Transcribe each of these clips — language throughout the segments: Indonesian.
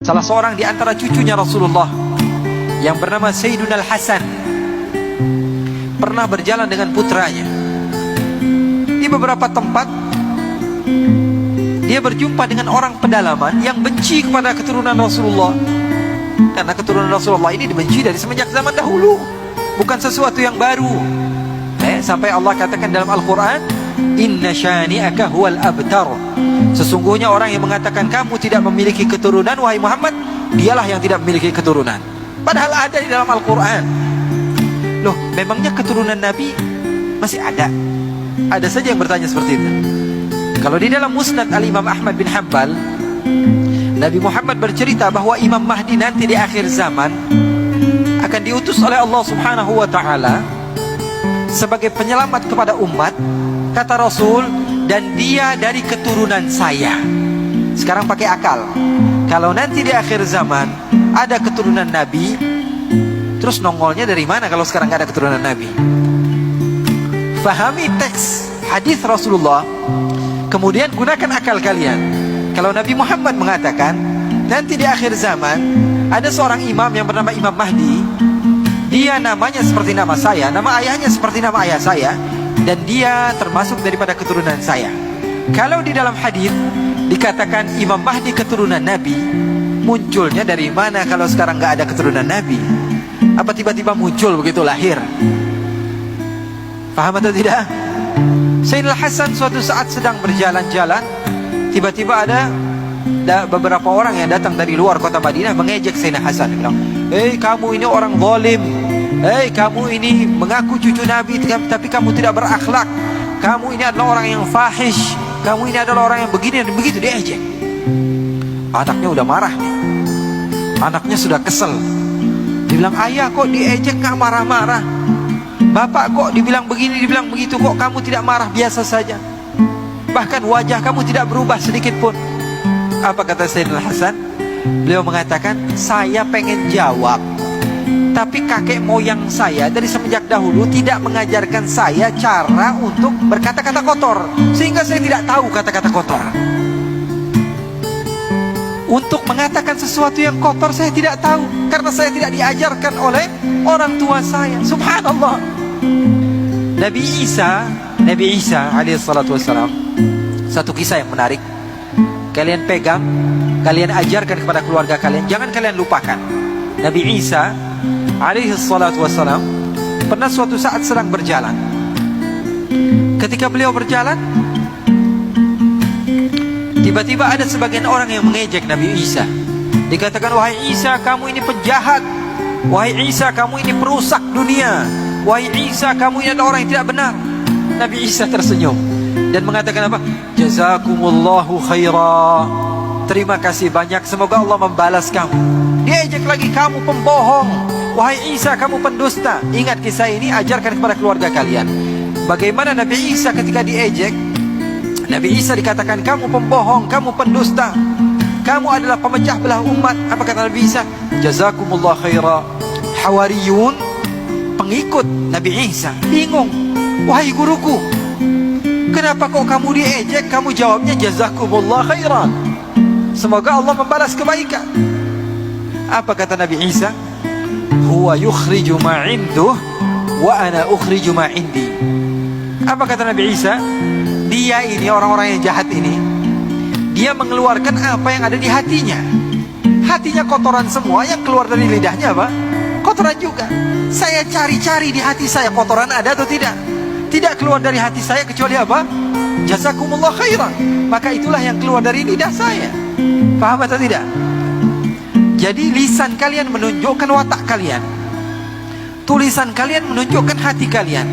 Salah seorang di antara cucunya Rasulullah yang bernama Sayyiduna Al-Hasan pernah berjalan dengan putranya. Di beberapa tempat dia berjumpa dengan orang pedalaman yang benci kepada keturunan Rasulullah, karena keturunan Rasulullah ini dibenci dari semenjak zaman dahulu, bukan sesuatu yang baru. Sampai Allah katakan dalam Al-Quran, inna syani'aka huwal abtar, sesungguhnya orang yang mengatakan kamu tidak memiliki keturunan, wahai Muhammad, dialah yang tidak memiliki keturunan. Padahal ada di dalam Al-Quran. Loh, memangnya keturunan Nabi masih ada? Ada saja yang bertanya seperti itu. Kalau di dalam Musnad Al-Imam Ahmad bin Hanbal, Nabi Muhammad bercerita bahwa Imam Mahdi nanti di akhir zaman akan diutus oleh Allah Subhanahu wa ta'ala sebagai penyelamat kepada umat. Kata Rasul, dan dia dari keturunan saya. Sekarang pakai akal. Kalau nanti di akhir zaman ada keturunan Nabi, terus nongolnya dari mana kalau sekarang gak ada keturunan Nabi? Fahami teks hadis Rasulullah, kemudian gunakan akal kalian. Kalau Nabi Muhammad mengatakan nanti di akhir zaman ada seorang imam yang bernama Imam Mahdi, dia namanya seperti nama saya, nama ayahnya seperti nama ayah saya, dan dia termasuk daripada keturunan saya. Kalau di dalam hadis dikatakan Imam Mahdi keturunan Nabi, munculnya dari mana kalau sekarang gak ada keturunan Nabi? Apa tiba-tiba muncul begitu lahir? Paham atau tidak? Sayyidina Hasan suatu saat sedang berjalan-jalan, tiba-tiba ada beberapa orang yang datang dari luar kota Madinah mengejek Sayyidina Hasan. Dia bilang, hei kamu ini orang zalim, hei kamu ini mengaku cucu Nabi tapi kamu tidak berakhlak, kamu ini adalah orang yang fahish, kamu ini adalah orang yang begini dan begitu. Diejek. Anaknya udah marah nih, anaknya sudah kesel. Dia bilang, ayah kok diejek gak marah-marah, bapak kok dibilang begini, dibilang begitu, kok kamu tidak marah, biasa saja, bahkan wajah kamu tidak berubah sedikit pun. Apa kata Sayyidina Hasan? Beliau mengatakan, saya pengen jawab, tapi kakek moyang saya dari semenjak dahulu tidak mengajarkan saya cara untuk berkata-kata kotor, sehingga saya tidak tahu kata-kata kotor. Untuk mengatakan sesuatu yang kotor saya tidak tahu, karena saya tidak diajarkan oleh orang tua saya. Subhanallah. Nabi Isa alaihissalatu wassalam, satu kisah yang menarik, kalian pegang, kalian ajarkan kepada keluarga kalian, jangan kalian lupakan. Nabi Isa alaihissalatu wassalam pernah suatu saat sedang berjalan. Ketika beliau berjalan, tiba-tiba ada sebagian orang yang mengejek Nabi Isa. Dikatakan, wahai Isa, kamu ini penjahat, wahai Isa, kamu ini perusak dunia, wahai Isa, kamu ini adalah orang yang tidak benar. Nabi Isa tersenyum dan mengatakan apa? Jazakumullahu khaira, terima kasih banyak, semoga Allah membalas kamu. Dia ejek lagi, kamu pembohong, wahai Isa, kamu pendusta. Ingat kisah ini, ajarkan kepada keluarga kalian. Bagaimana Nabi Isa ketika diejek, Nabi Isa dikatakan, kamu pembohong, kamu pendusta, kamu adalah pemecah belah umat. Apa kata Nabi Isa? Jazakumullah khaira. Hawariyun, pengikut Nabi Isa, bingung. Wahai guruku, kenapa kok kamu diejek? Kamu jawabnya jazakumullah khairan, semoga Allah membalas kebaikan. Apa kata Nabi Isa? Huwa yukhriju ma'induh wa ana ukhriju ma'indi. Apa kata Nabi Isa? Dia ini, orang-orang yang jahat ini, dia mengeluarkan apa yang ada di hatinya. Hatinya kotoran semua, yang keluar dari lidahnya apa? Kotoran juga. Saya cari-cari di hati saya, kotoran ada atau tidak? Tidak keluar dari hati saya kecuali apa? Jazakumullah khairan. Maka itulah yang keluar dari lidah saya. Paham atau tidak? Jadi lisan kalian menunjukkan watak kalian, tulisan kalian menunjukkan hati kalian.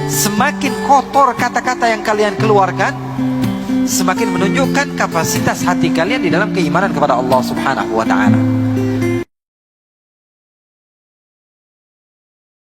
Semakin kotor kata-kata yang kalian keluarkan, semakin menunjukkan kapasitas hati kalian di dalam keimanan kepada Allah Subhanahu wa ta'ala.